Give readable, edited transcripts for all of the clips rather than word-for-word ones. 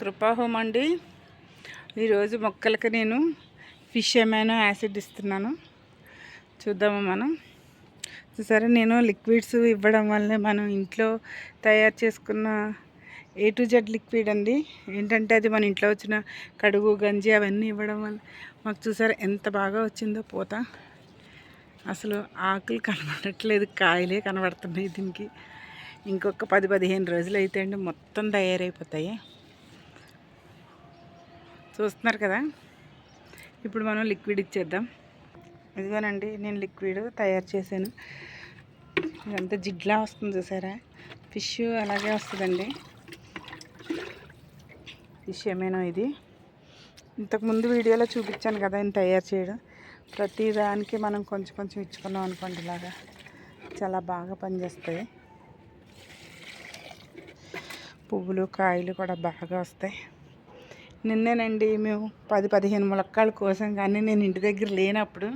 కృపా హోమ్ అండి. ఈరోజు మొక్కలకి నేను ఫిష్ అమైనో యాసిడ్ ఇస్తున్నాను. చూద్దాము మనం. సరే, నేను లిక్విడ్స్ ఇవ్వడం వల్లే మనం ఇంట్లో తయారు చేసుకున్న A to Z లిక్విడ్ అండి. ఏంటంటే అది మన ఇంట్లో వచ్చిన కడుగు గంజి అవన్నీ ఇవ్వడం వల్ల మాకు చూసారా ఎంత బాగా వచ్చిందో పూత. అసలు ఆకులు కనబడట్లేదు, కాయలే కనబడుతున్నాయి. దీనికి ఇంకొక 10-15 రోజులు అయితే అండి మొత్తం తయారైపోతాయి. చూస్తున్నారు కదా. ఇప్పుడు మనం లిక్విడ్ ఇచ్చేద్దాం. ఇదిగోనండి, నేను లిక్విడ్ తయారు చేశాను. ఇదంతా జిడ్లా వస్తుంది చూసారా. ఫిష్ అలాగే వస్తుందండి. ఫిష్ ఏమైనా ఇది ఇంతకుముందు వీడియోలో చూపించాను కదా నేను తయారు చేయడం. ప్రతి దానికి మనం కొంచెం కొంచెం ఇచ్చుకున్నాం అనుకోండి, ఇలాగా చాలా బాగా పనిచేస్తాయి. పువ్వులు కాయలు కూడా బాగా వస్తాయి. నిన్నేనండి మేము 10-15 ములక్కాయలు కోసాం, కానీ నేను ఇంటి దగ్గర లేనప్పుడు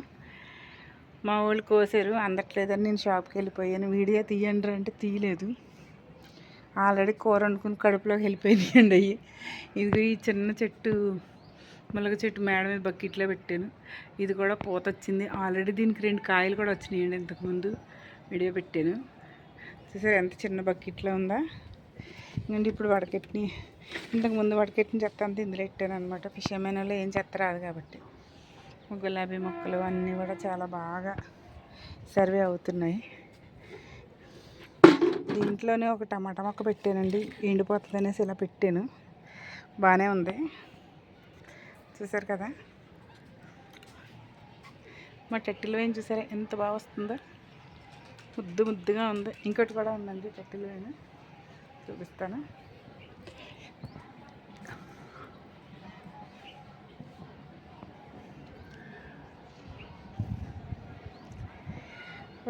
మా వాళ్ళు కోసారు. అందట్లేదని నేను షాప్కి వెళ్ళిపోయాను. వీడియో తీయండి అంటే తీయలేదు. ఆల్రెడీ కూర వండుకుని కడుపులోకి వెళ్ళిపోయినాయండి అవి. ఇది ఈ చిన్న చెట్టు ములగ చెట్టు మేడ మీద బకెట్లో పెట్టాను. ఇది కూడా పూత వచ్చింది. ఆల్రెడీ దీనికి 2 కాయలు కూడా వచ్చినాయండి. ఇంతకుముందు వీడియో పెట్టాను. చూసారు ఎంత చిన్న బకెట్లో ఉందా. ఇంకండి ఇప్పుడు వడకెట్ని, ఇంతకుముందు వడకెట్టిన చెత్త అంతా ఇందులో పెట్టాను అనమాట. ఫిష్ అమైనాలో ఏం చెత్త రాదు కాబట్టి. గులాబీ మొక్కలు అన్నీ కూడా చాలా బాగా సర్వే అవుతున్నాయి. దీంట్లోనే ఒక టమాటా మొక్క పెట్టానండి. ఎండిపోతుంది అనేసి ఇలా పెట్టాను. బాగానే ఉంది. చూసారు కదా, మా టెట్టిల్ వేయిన్ చూసారా ఎంత బాగా వస్తుందో. ముద్దు ముద్దుగా ఉంది. ఇంకోటి కూడా ఉందండి టెట్టిల్ వేయిన్, చూపిస్తాను.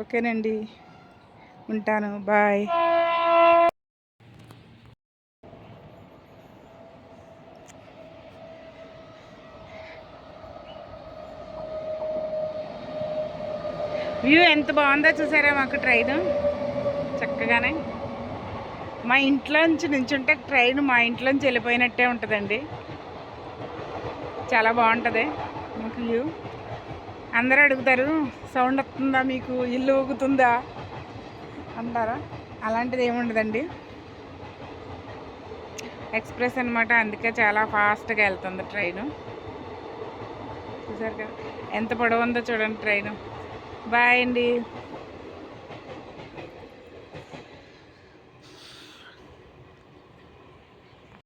ఓకేనండి, ఉంటాను. బాయ్. వ్యూ ఎంత బాగుందో చూసారా. మాకు ట్రైన్ చక్కగానే మా ఇంట్లోంచి నించుంటే ట్రైన్ మా ఇంట్లోంచి వెళ్ళిపోయినట్టే ఉంటుందండి. చాలా బాగుంటుంది మాకు వ్యూ. అందరూ అడుగుతారు, సౌండ్ వస్తుందా మీకు, ఇల్లు ఊగుతుందా అంటారా. అలాంటిది ఏముండదండి. ఎక్స్ప్రెస్ అనమాట, అందుకే చాలా ఫాస్ట్గా వెళ్తుంది ట్రైను. చూసారు కదా ఎంత పొడవు ఉందో చూడండి ట్రైను. బాయ్ అండి.